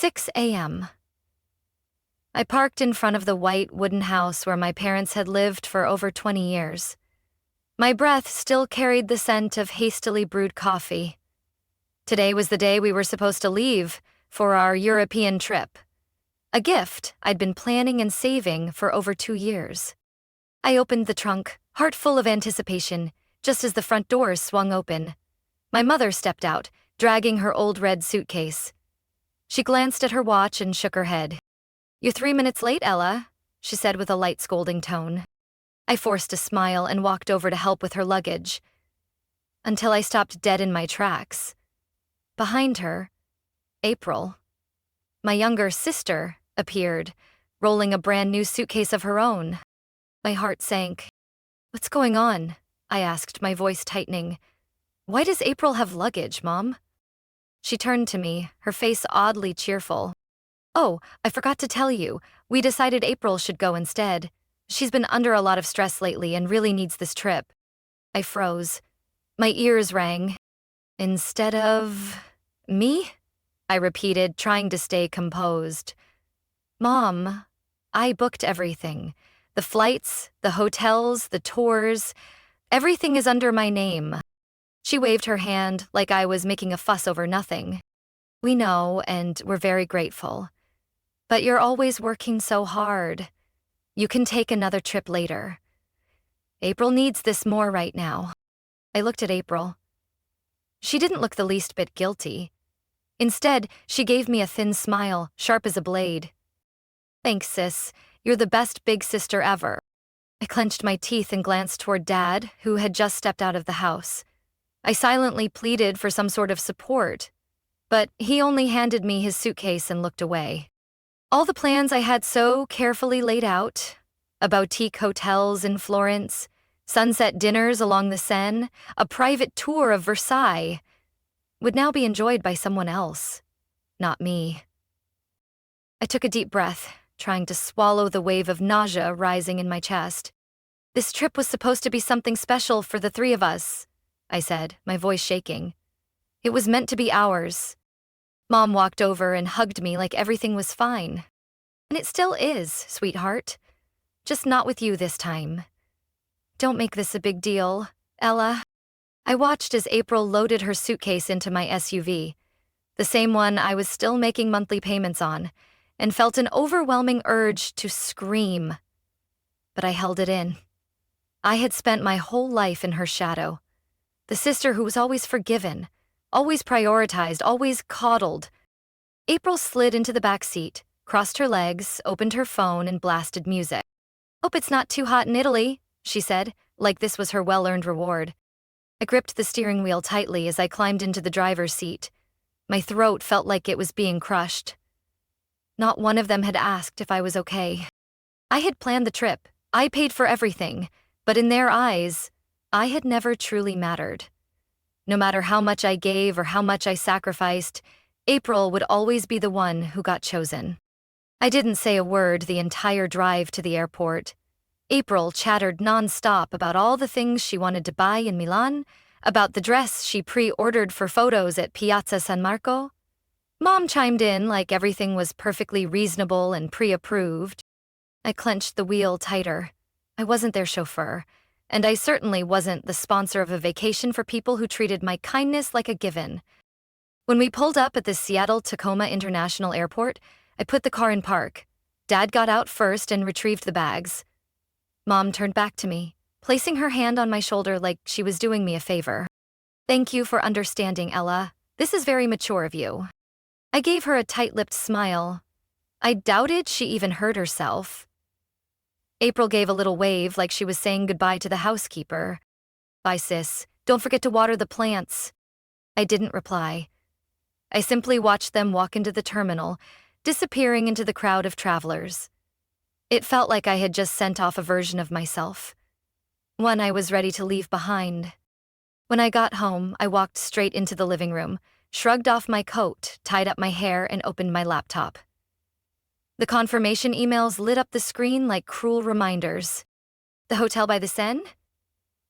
6 a.m. I parked in front of the white wooden house where my parents had lived for over 20 years. My breath still carried the scent of hastily brewed coffee. Today was the day we were supposed to leave for our European trip, a gift I'd been planning and saving for over 2 years. I opened the trunk, heart full of anticipation, just as the front doors swung open. My mother stepped out, dragging her old red suitcase. She glanced at her watch and shook her head. "You're 3 minutes late, Ella," she said with a light scolding tone. I forced a smile and walked over to help with her luggage, until I stopped dead in my tracks. Behind her, April, my younger sister, appeared, rolling a brand new suitcase of her own. My heart sank. "What's going on?" I asked, my voice tightening. "Why does April have luggage, Mom?" She turned to me, her face oddly cheerful. "Oh, I forgot to tell you. We decided April should go instead. She's been under a lot of stress lately and really needs this trip." I froze. My ears rang. "Instead of me?" I repeated, trying to stay composed. "Mom, I booked everything. The flights, the hotels, the tours. Everything is under my name." She waved her hand like I was making a fuss over nothing. "We know, and we're very grateful. But you're always working so hard. You can take another trip later. April needs this more right now." I looked at April. She didn't look the least bit guilty. Instead, she gave me a thin smile, sharp as a blade. "Thanks, sis. You're the best big sister ever." I clenched my teeth and glanced toward Dad, who had just stepped out of the house. I silently pleaded for some sort of support, but he only handed me his suitcase and looked away. All the plans I had so carefully laid out, a boutique hotels in Florence, sunset dinners along the Seine, a private tour of Versailles, would now be enjoyed by someone else, not me. I took a deep breath, trying to swallow the wave of nausea rising in my chest. "This trip was supposed to be something special for the three of us," I said, my voice shaking. "It was meant to be ours." Mom walked over and hugged me like everything was fine. "And it still is, sweetheart. Just not with you this time. Don't make this a big deal, Ella." I watched as April loaded her suitcase into my SUV, the same one I was still making monthly payments on, and felt an overwhelming urge to scream. But I held it in. I had spent my whole life in her shadow. The sister who was always forgiven, always prioritized, always coddled. April slid into the back seat, crossed her legs, opened her phone, and blasted music. "Hope it's not too hot in Italy," she said, like this was her well-earned reward. I gripped the steering wheel tightly as I climbed into the driver's seat. My throat felt like it was being crushed. Not one of them had asked if I was okay. I had planned the trip. I paid for everything, but in their eyes, I had never truly mattered. No matter how much I gave or how much I sacrificed, April would always be the one who got chosen. I didn't say a word the entire drive to the airport. April chattered nonstop about all the things she wanted to buy in Milan, about the dress she pre-ordered for photos at Piazza San Marco. Mom chimed in like everything was perfectly reasonable and pre-approved. I clenched the wheel tighter. I wasn't their chauffeur, and I certainly wasn't the sponsor of a vacation for people who treated my kindness like a given. When we pulled up at the Seattle-Tacoma International Airport, I put the car in park. Dad got out first and retrieved the bags. Mom turned back to me, placing her hand on my shoulder like she was doing me a favor. "Thank you for understanding, Ella. This is very mature of you." I gave her a tight-lipped smile. I doubted she even heard herself. April gave a little wave like she was saying goodbye to the housekeeper. "Bye, sis. Don't forget to water the plants." I didn't reply. I simply watched them walk into the terminal, disappearing into the crowd of travelers. It felt like I had just sent off a version of myself, one I was ready to leave behind. When I got home, I walked straight into the living room, shrugged off my coat, tied up my hair, and opened my laptop. The confirmation emails lit up the screen like cruel reminders. The hotel by the Seine?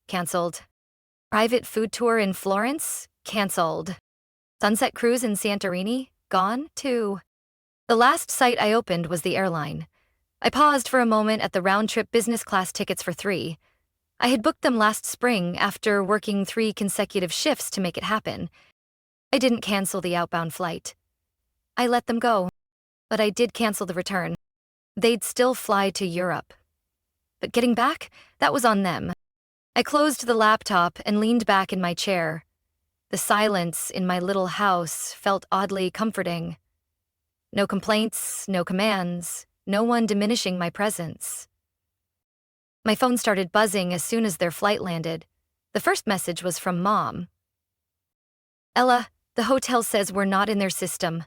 Cancelled. Private food tour in Florence? Cancelled. Sunset cruise in Santorini? Gone, too. The last site I opened was the airline. I paused for a moment at the round-trip business class tickets for 3. I had booked them last spring after working 3 consecutive shifts to make it happen. I didn't cancel the outbound flight. I let them go, but I did cancel the return. They'd still fly to Europe. But getting back, that was on them. I closed the laptop and leaned back in my chair. The silence in my little house felt oddly comforting. No complaints, no commands, no one diminishing my presence. My phone started buzzing as soon as their flight landed. The first message was from Mom. "Ella, the hotel says we're not in their system.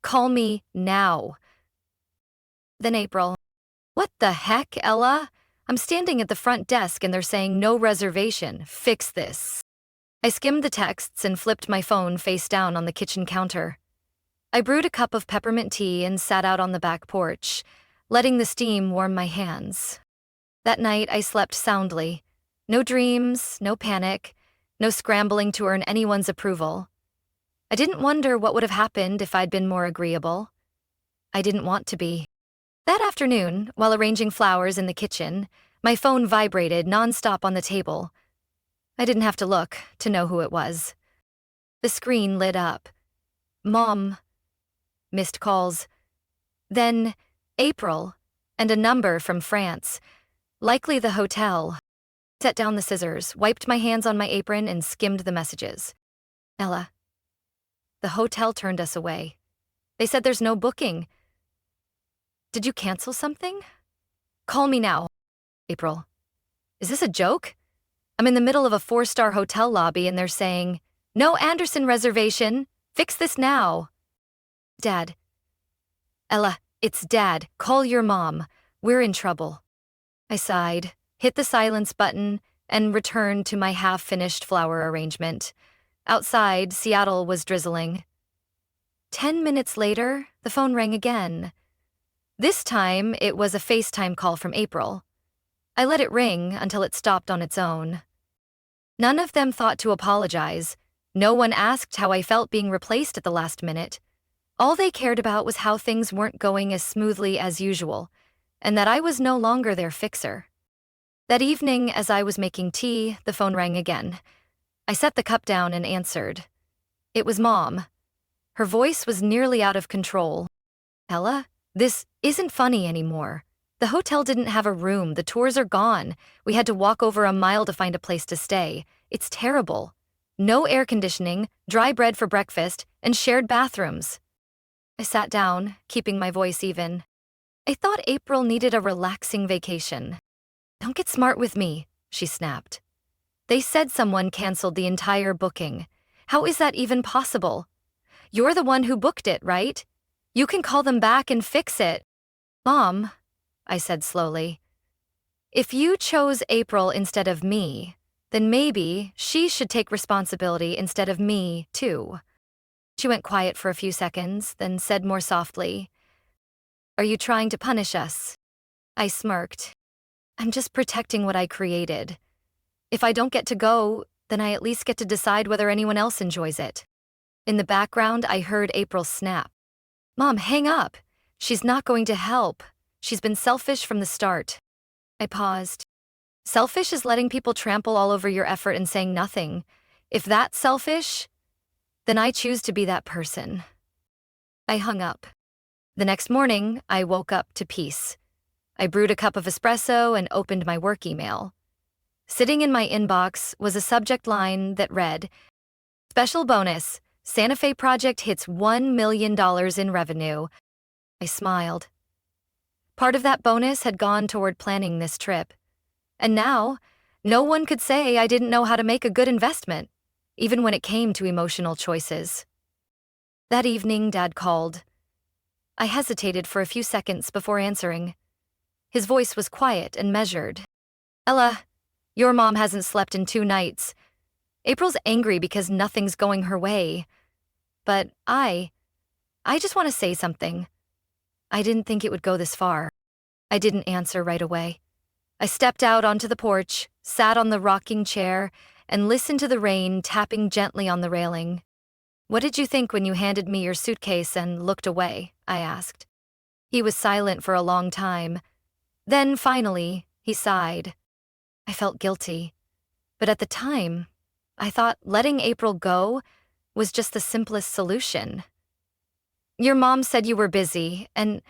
Call me now." Then April. "What the heck, Ella? I'm standing at the front desk and they're saying no reservation. Fix this." I skimmed the texts and flipped my phone face down on the kitchen counter. I brewed a cup of peppermint tea and sat out on the back porch, letting the steam warm my hands. That night, I slept soundly. No dreams, no panic, no scrambling to earn anyone's approval. I didn't wonder what would have happened if I'd been more agreeable. I didn't want to be. That afternoon, while arranging flowers in the kitchen, my phone vibrated nonstop on the table. I didn't have to look to know who it was. The screen lit up. Mom. Missed calls. Then April, and a number from France. Likely the hotel. Set down the scissors, wiped my hands on my apron, and skimmed the messages. "Ella. The hotel turned us away. They said there's no booking. Did you cancel something? Call me now." April. "Is this a joke? I'm in the middle of a 4-star hotel lobby and they're saying, 'No Anderson reservation. Fix this now.'" Dad. "Ella, it's Dad. Call your mom. We're in trouble." I sighed, hit the silence button, and returned to my half-finished flower arrangement. Outside, Seattle was drizzling. 10 minutes later, the phone rang again. This time, it was a FaceTime call from April. I let it ring until it stopped on its own. None of them thought to apologize. No one asked how I felt being replaced at the last minute. All they cared about was how things weren't going as smoothly as usual, and that I was no longer their fixer. That evening, as I was making tea, the phone rang again. I set the cup down and answered. It was Mom. Her voice was nearly out of control. "Ella, this isn't funny anymore. The hotel didn't have a room. The tours are gone. We had to walk over a mile to find a place to stay. It's terrible. No air conditioning, dry bread for breakfast, and shared bathrooms." I sat down, keeping my voice even. I thought April needed a relaxing vacation. "Don't get smart with me," she snapped. "They said someone canceled the entire booking. How is that even possible? You're the one who booked it, right? You can call them back and fix it." "Mom," I said slowly, "if you chose April instead of me, then maybe she should take responsibility instead of me, too." She went quiet for a few seconds, then said more softly, "Are you trying to punish us?" I smirked. "I'm just protecting what I created. If I don't get to go, then I at least get to decide whether anyone else enjoys it." In the background, I heard April snap. "Mom, hang up. She's not going to help. She's been selfish from the start." I paused. Selfish is letting people trample all over your effort and saying nothing. If that's selfish, then I choose to be that person. I hung up. The next morning, I woke up to peace. I brewed a cup of espresso and opened my work email. Sitting in my inbox was a subject line that read, "Special bonus, Santa Fe project hits $1 million in revenue." I smiled. Part of that bonus had gone toward planning this trip. And now, no one could say I didn't know how to make a good investment, even when it came to emotional choices. That evening, Dad called. I hesitated for a few seconds before answering. His voice was quiet and measured. "Ella, your mom hasn't slept in 2 nights. April's angry because nothing's going her way. But I just want to say something. I didn't think it would go this far." I didn't answer right away. I stepped out onto the porch, sat on the rocking chair, and listened to the rain tapping gently on the railing. "What did you think when you handed me your suitcase and looked away?" I asked. He was silent for a long time. Then, finally, he sighed. I felt guilty. But at the time, I thought letting April go was just the simplest solution. Your mom said you were busy, and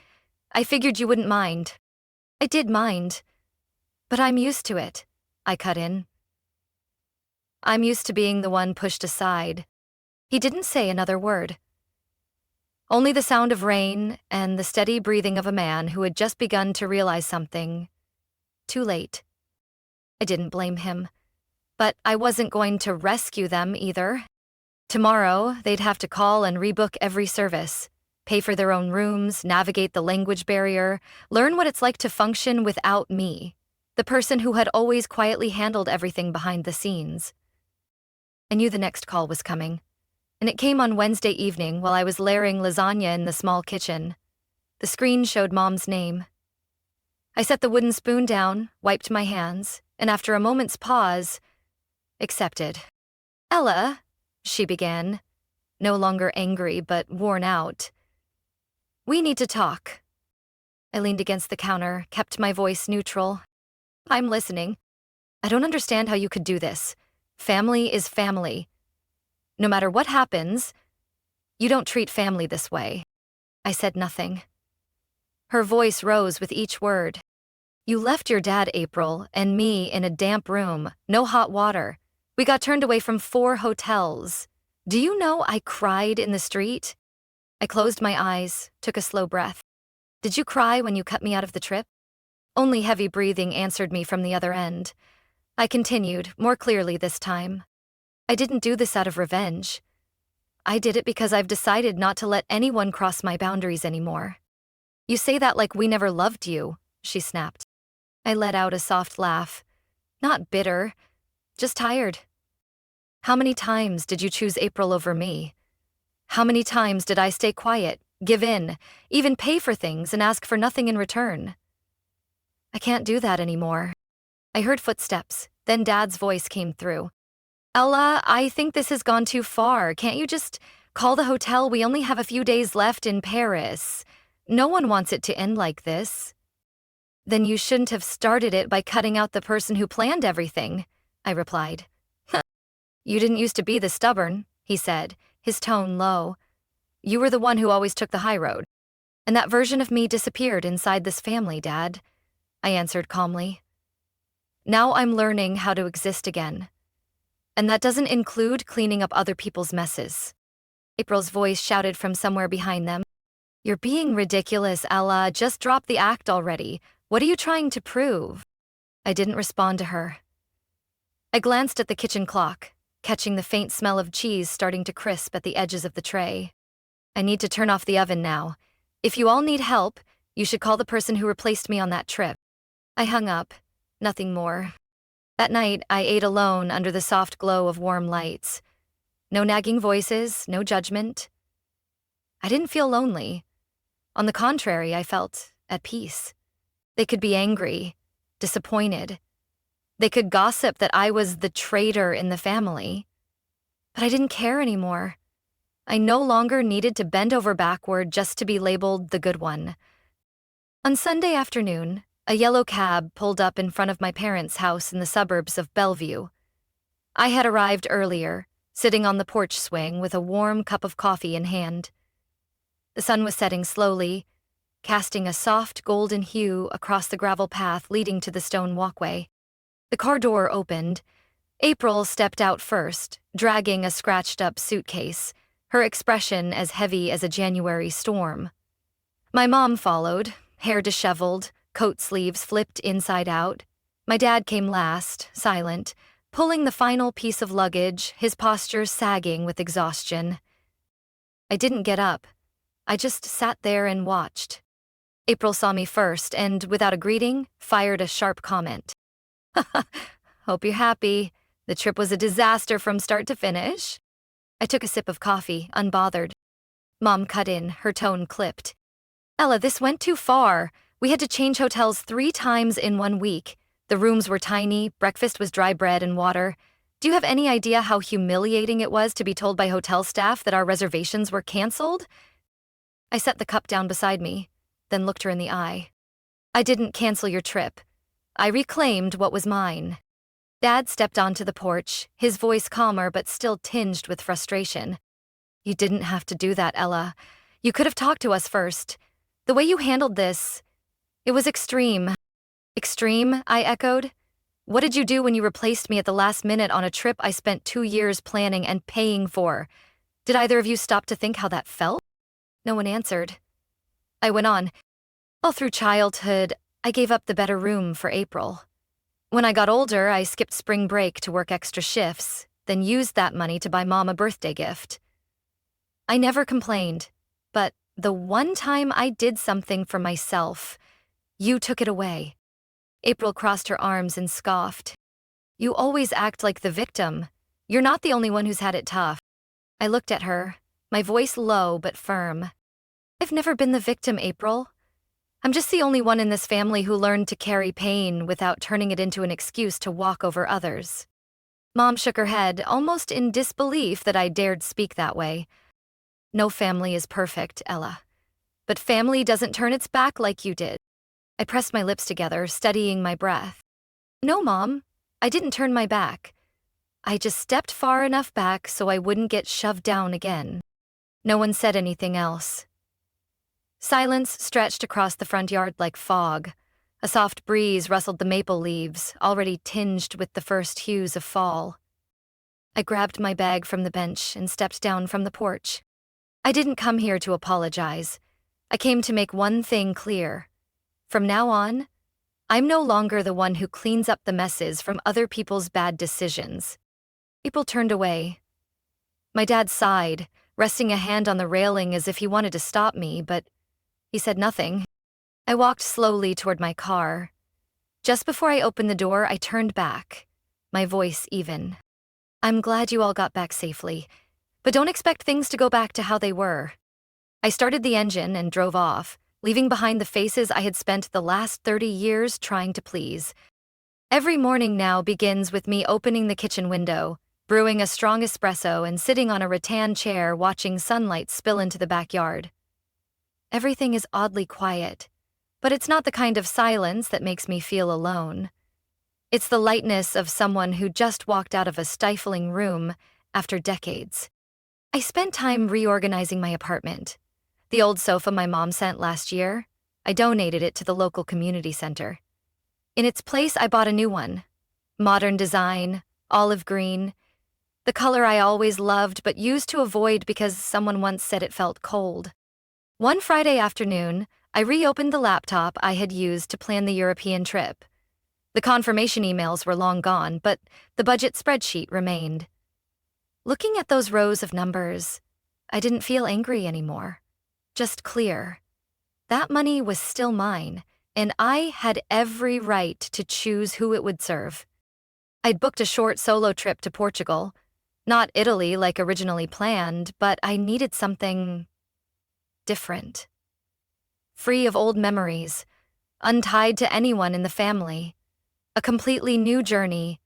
I figured you wouldn't mind. I did mind, but I'm used to it, I cut in. I'm used to being the one pushed aside. He didn't say another word. Only the sound of rain and the steady breathing of a man who had just begun to realize something. Too late. I didn't blame him, but I wasn't going to rescue them either. Tomorrow, they'd have to call and rebook every service, pay for their own rooms, navigate the language barrier, learn what it's like to function without me, the person who had always quietly handled everything behind the scenes. I knew the next call was coming, and it came on Wednesday evening while I was layering lasagna in the small kitchen. The screen showed Mom's name. I set the wooden spoon down, wiped my hands, and after a moment's pause, accepted. Ella, she began, no longer angry but worn out. We need to talk. I leaned against the counter, kept my voice neutral. I'm listening. I don't understand how you could do this. Family is family. No matter what happens, you don't treat family this way. I said nothing. Her voice rose with each word. You left your dad, April, and me in a damp room, no hot water. We got turned away from 4 hotels. Do you know I cried in the street? I closed my eyes, took a slow breath. Did you cry when you cut me out of the trip? Only heavy breathing answered me from the other end. I continued, more clearly this time. I didn't do this out of revenge. I did it because I've decided not to let anyone cross my boundaries anymore. You say that like we never loved you, she snapped. I let out a soft laugh. Not bitter, just tired. How many times did you choose April over me? How many times did I stay quiet, give in, even pay for things and ask for nothing in return? I can't do that anymore. I heard footsteps, then Dad's voice came through. Ella, I think this has gone too far. Can't you just call the hotel? We only have a few days left in Paris. No one wants it to end like this. Then you shouldn't have started it by cutting out the person who planned everything, I replied. You didn't used to be this stubborn, he said, his tone low. You were the one who always took the high road. And that version of me disappeared inside this family, Dad, I answered calmly. Now I'm learning how to exist again. And that doesn't include cleaning up other people's messes. April's voice shouted from somewhere behind them. You're being ridiculous, Ella. Just drop the act already. What are you trying to prove? I didn't respond to her. I glanced at the kitchen clock, catching the faint smell of cheese starting to crisp at the edges of the tray. I need to turn off the oven now. If you all need help, you should call the person who replaced me on that trip. I hung up. Nothing more. That night, I ate alone under the soft glow of warm lights. No nagging voices, no judgment. I didn't feel lonely. On the contrary, I felt at peace. They could be angry, disappointed. They could gossip that I was the traitor in the family. But I didn't care anymore. I no longer needed to bend over backward just to be labeled the good one. On Sunday afternoon, a yellow cab pulled up in front of my parents' house in the suburbs of Bellevue. I had arrived earlier, sitting on the porch swing with a warm cup of coffee in hand. The sun was setting slowly, casting a soft golden hue across the gravel path leading to the stone walkway. The car door opened. April stepped out first, dragging a scratched-up suitcase, her expression as heavy as a January storm. My mom followed, hair disheveled, coat sleeves flipped inside out. My dad came last, silent, pulling the final piece of luggage, his posture sagging with exhaustion. I didn't get up. I just sat there and watched. April saw me first and, without a greeting, fired a sharp comment. Hope you're happy. The trip was a disaster from start to finish. I took a sip of coffee, unbothered. Mom cut in, her tone clipped. Ella, this went too far. We had to change hotels 3 times in 1 week. The rooms were tiny, breakfast was dry bread and water. Do you have any idea how humiliating it was to be told by hotel staff that our reservations were canceled? I set the cup down beside me, then looked her in the eye. I didn't cancel your trip. I reclaimed what was mine. Dad stepped onto the porch, his voice calmer but still tinged with frustration. You didn't have to do that, Ella. You could have talked to us first. The way you handled this, it was extreme. Extreme, I echoed. What did you do when you replaced me at the last minute on a trip I spent 2 years planning and paying for? Did either of you stop to think how that felt? No one answered. I went on. All through childhood, I gave up the better room for April. When I got older, I skipped spring break to work extra shifts, then used that money to buy Mom a birthday gift. I never complained, but the one time I did something for myself, you took it away. April crossed her arms and scoffed. You always act like the victim. You're not the only one who's had it tough. I looked at her, my voice low but firm. I've never been the victim, April. I'm just the only one in this family who learned to carry pain without turning it into an excuse to walk over others. Mom shook her head, almost in disbelief that I dared speak that way. No family is perfect, Ella. But family doesn't turn its back like you did. I pressed my lips together, steadying my breath. No, Mom, I didn't turn my back. I just stepped far enough back so I wouldn't get shoved down again. No one said anything else. Silence stretched across the front yard like fog. A soft breeze rustled the maple leaves, already tinged with the first hues of fall. I grabbed my bag from the bench and stepped down from the porch. I didn't come here to apologize. I came to make one thing clear. From now on, I'm no longer the one who cleans up the messes from other people's bad decisions. April turned away. My dad sighed, resting a hand on the railing as if he wanted to stop me, but he said nothing. I walked slowly toward my car. Just before I opened the door, I turned back, my voice even. I'm glad you all got back safely, but don't expect things to go back to how they were. I started the engine and drove off, leaving behind the faces I had spent the last 30 years trying to please. Every morning now begins with me opening the kitchen window, brewing a strong espresso and sitting on a rattan chair watching sunlight spill into the backyard. Everything is oddly quiet, but it's not the kind of silence that makes me feel alone. It's the lightness of someone who just walked out of a stifling room after decades. I spent time reorganizing my apartment. The old sofa my mom sent last year, I donated it to the local community center. In its place, I bought a new one. Modern design, olive green, the color I always loved but used to avoid because someone once said it felt cold. One Friday afternoon, I reopened the laptop I had used to plan the European trip. The confirmation emails were long gone, but the budget spreadsheet remained. Looking at those rows of numbers, I didn't feel angry anymore, just clear. That money was still mine, and I had every right to choose who it would serve. I'd booked a short solo trip to Portugal, not Italy like originally planned, but I needed something different. Free of old memories, untied to anyone in the family. A completely new journey,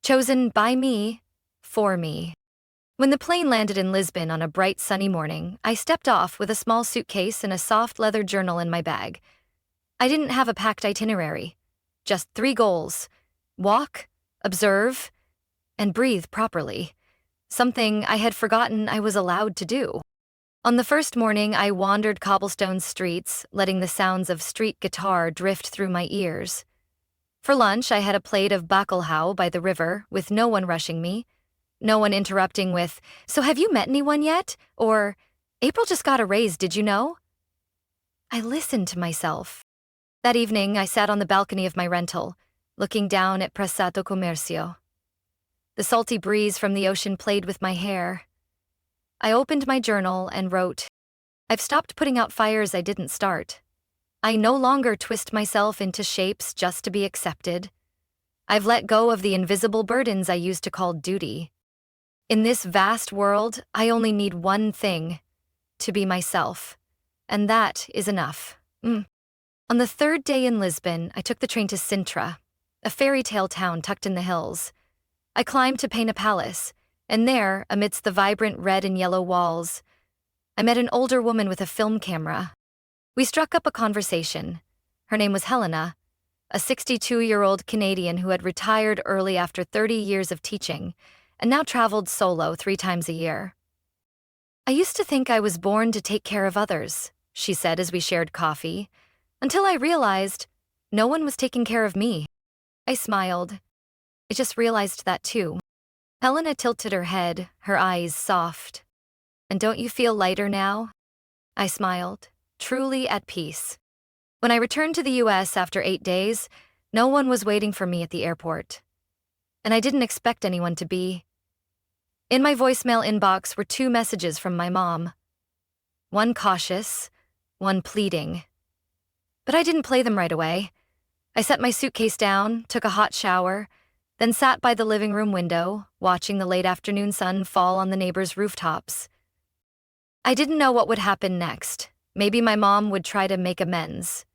chosen by me, for me. When the plane landed in Lisbon on a bright sunny morning, I stepped off with a small suitcase and a soft leather journal in my bag. I didn't have a packed itinerary, just 3 goals: walk, observe, and breathe properly, something I had forgotten I was allowed to do. On the first morning, I wandered cobblestone streets, letting the sounds of street guitar drift through my ears. For lunch, I had a plate of bacalhau by the river, with no one rushing me, no one interrupting with, "So have you met anyone yet?" Or, "April just got a raise, did you know?" I listened to myself. That evening, I sat on the balcony of my rental, looking down at Pressato Commercio. The salty breeze from the ocean played with my hair. I opened my journal and wrote, I've stopped putting out fires I didn't start. I no longer twist myself into shapes just to be accepted. I've let go of the invisible burdens I used to call duty. In this vast world, I only need one thing, to be myself. And that is enough. On the 3rd day in Lisbon, I took the train to Sintra, a fairy tale town tucked in the hills. I climbed to Peña Palace, and there, amidst the vibrant red and yellow walls, I met an older woman with a film camera. We struck up a conversation. Her name was Helena, a 62-year-old Canadian who had retired early after 30 years of teaching and now traveled solo 3 times a year. "I used to think I was born to take care of others," she said as we shared coffee, "until I realized no one was taking care of me." I smiled. I just realized that too. Helena tilted her head, her eyes soft. "And don't you feel lighter now?" I smiled, truly at peace. When I returned to the US after 8 days, no one was waiting for me at the airport. And I didn't expect anyone to be. In my voicemail inbox were 2 messages from my mom. One cautious, one pleading. But I didn't play them right away. I set my suitcase down, took a hot shower, then sat by the living room window, watching the late afternoon sun fall on the neighbors' rooftops. I didn't know what would happen next. Maybe my mom would try to make amends.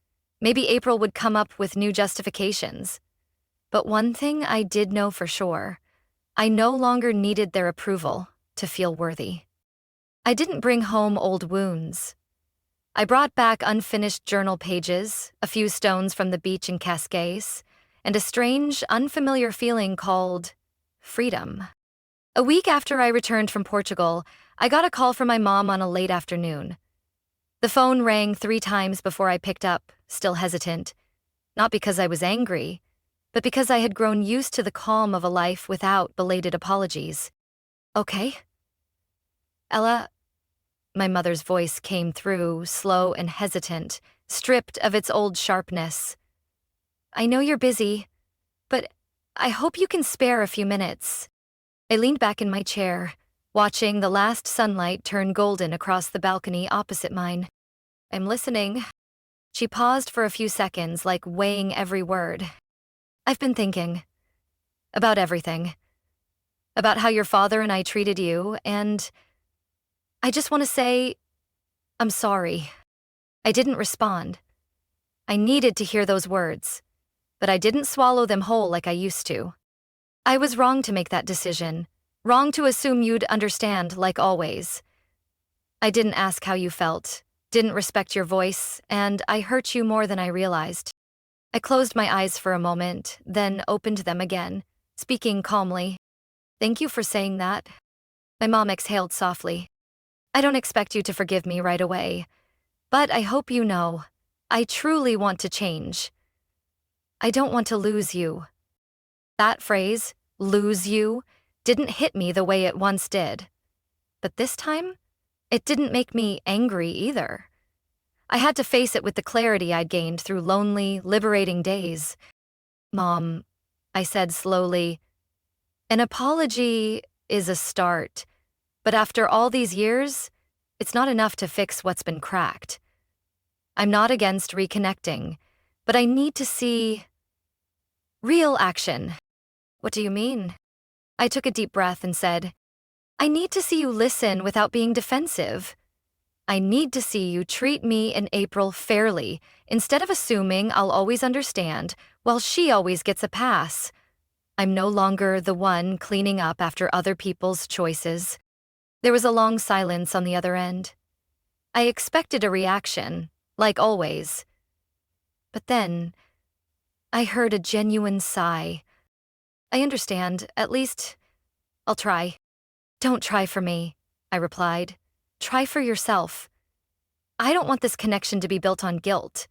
Maybe April would come up with new justifications. But one thing I did know for sure: I no longer needed their approval to feel worthy. I didn't bring home old wounds. I brought back unfinished journal pages, a few stones from the beach in Cascais, and a strange, unfamiliar feeling called freedom. A week after I returned from Portugal, I got a call from my mom on a late afternoon. The phone rang 3 times before I picked up, still hesitant, not because I was angry, but because I had grown used to the calm of a life without belated apologies. "Okay?" "Ella," my mother's voice came through, slow and hesitant, stripped of its old sharpness. "I know you're busy, but I hope you can spare a few minutes." I leaned back in my chair, watching the last sunlight turn golden across the balcony opposite mine. "I'm listening." She paused for a few seconds, like weighing every word. "I've been thinking about everything. About how your father and I treated you, and I just want to say, I'm sorry." I didn't respond. I needed to hear those words, but I didn't swallow them whole like I used to. I was wrong to make that decision, wrong to assume you'd understand like always. I didn't ask how you felt, didn't respect your voice, and I hurt you more than I realized. I closed my eyes for a moment, then opened them again, speaking calmly. "Thank you for saying that." My mom exhaled softly. "I don't expect you to forgive me right away, but I hope you know, I truly want to change. I don't want to lose you." That phrase, "lose you," didn't hit me the way it once did. But this time, it didn't make me angry either. I had to face it with the clarity I'd gained through lonely, liberating days. "Mom," I said slowly, "an apology is a start, but after all these years, it's not enough to fix what's been cracked. I'm not against reconnecting, but I need to see real action." "What do you mean?" I took a deep breath and said, "I need to see you listen without being defensive. I need to see you treat me and April fairly, instead of assuming I'll always understand, while she always gets a pass. I'm no longer the one cleaning up after other people's choices." There was a long silence on the other end. I expected a reaction, like always. But then, I heard a genuine sigh. "I understand. At least, I'll try." "Don't try for me," I replied. "Try for yourself. I don't want this connection to be built on guilt.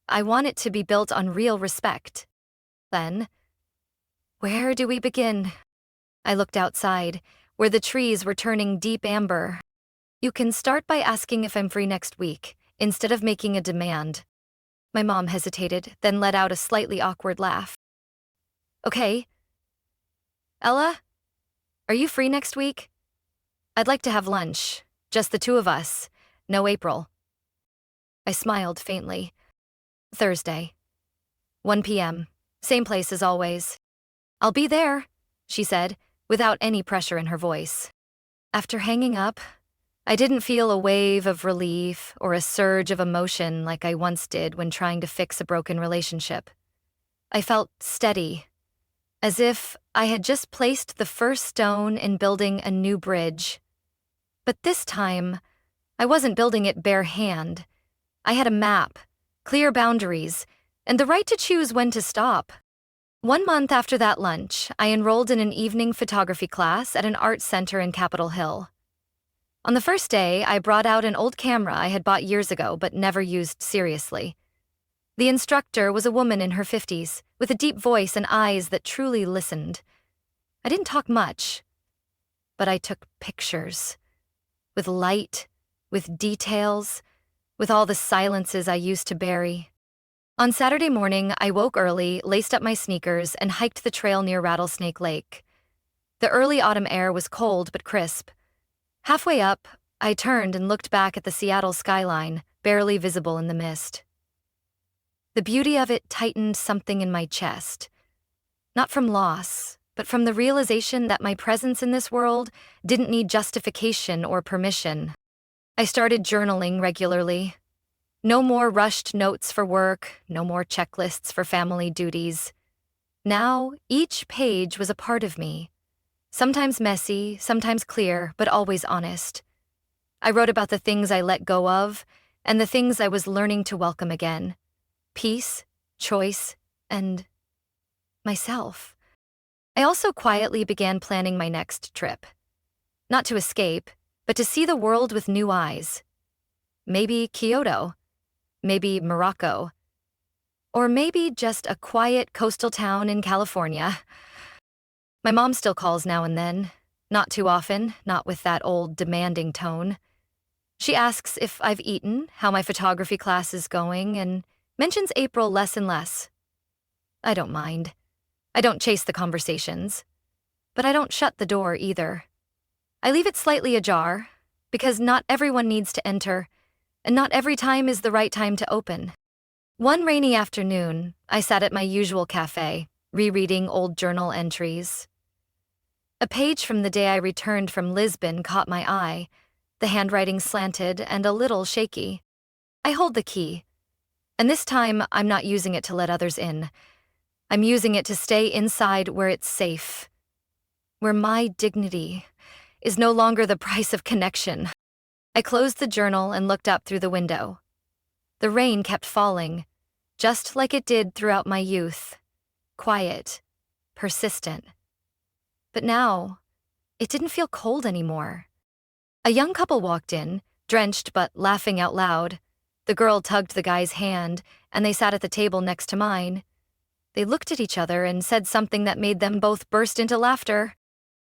I want it to be built on real respect." Then, where do we begin? I looked outside, where the trees were turning deep amber. "You can start by asking if I'm free next week, instead of making a demand." My mom hesitated, then let out a slightly awkward laugh. "Okay. Ella, are you free next week? I'd like to have lunch, just the 2 of us, no April." I smiled faintly. "Thursday, 1 p.m., same place as always." "I'll be there," she said, without any pressure in her voice. After hanging up, I didn't feel a wave of relief or a surge of emotion like I once did when trying to fix a broken relationship. I felt steady, as if I had just placed the first stone in building a new bridge. But this time, I wasn't building it bare hand. I had a map, clear boundaries, and the right to choose when to stop. 1 month after that lunch, I enrolled in an evening photography class at an art center in Capitol Hill. On the first day, I brought out an old camera I had bought years ago but never used seriously. The instructor was a woman in her 50s, with a deep voice and eyes that truly listened. I didn't talk much, but I took pictures. With light, with details, with all the silences I used to bury. On Saturday morning, I woke early, laced up my sneakers, and hiked the trail near Rattlesnake Lake. The early autumn air was cold but crisp. Halfway up, I turned and looked back at the Seattle skyline, barely visible in the mist. The beauty of it tightened something in my chest. Not from loss, but from the realization that my presence in this world didn't need justification or permission. I started journaling regularly. No more rushed notes for work, no more checklists for family duties. Now, each page was a part of me. Sometimes messy, sometimes clear, but always honest. I wrote about the things I let go of, and the things I was learning to welcome again. Peace, choice, and myself. I also quietly began planning my next trip. Not to escape, but to see the world with new eyes. Maybe Kyoto. Maybe Morocco. Or maybe just a quiet coastal town in California. My mom still calls now and then. Not too often, not with that old demanding tone. She asks if I've eaten, how my photography class is going, and mentions April less and less. I don't mind. I don't chase the conversations. But I don't shut the door either. I leave it slightly ajar, because not everyone needs to enter, and not every time is the right time to open. One rainy afternoon, I sat at my usual cafe, rereading old journal entries. A page from the day I returned from Lisbon caught my eye, the handwriting slanted and a little shaky. I hold the key, and this time I'm not using it to let others in. I'm using it to stay inside where it's safe, where my dignity is no longer the price of connection. I closed the journal and looked up through the window. The rain kept falling, just like it did throughout my youth. Quiet, persistent. But now, it didn't feel cold anymore. A young couple walked in, drenched but laughing out loud. The girl tugged the guy's hand, and they sat at the table next to mine. They looked at each other and said something that made them both burst into laughter.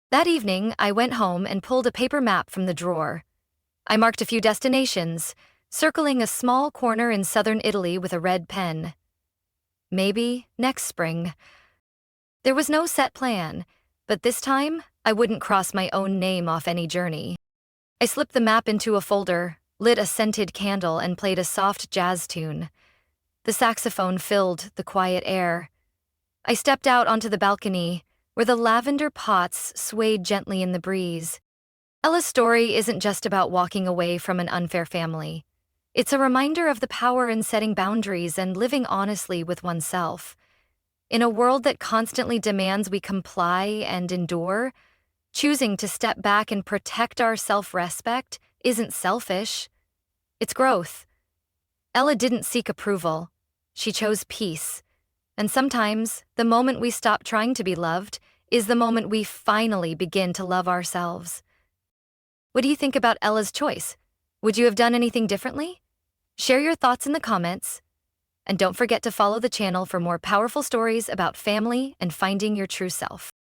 That evening, I went home and pulled a paper map from the drawer. I marked a few destinations, circling a small corner in southern Italy with a red pen. Maybe next spring. There was no set plan, but this time, I wouldn't cross my own name off any journey. I slipped the map into a folder, lit a scented candle, and played a soft jazz tune. The saxophone filled the quiet air. I stepped out onto the balcony, where the lavender pots swayed gently in the breeze. Ella's story isn't just about walking away from an unfair family. It's a reminder of the power in setting boundaries and living honestly with oneself. In a world that constantly demands we comply and endure, choosing to step back and protect our self-respect isn't selfish. It's growth. Ella didn't seek approval. She chose peace. And sometimes, the moment we stop trying to be loved is the moment we finally begin to love ourselves. What do you think about Ella's choice? Would you have done anything differently? Share your thoughts in the comments. And don't forget to follow the channel for more powerful stories about family and finding your true self.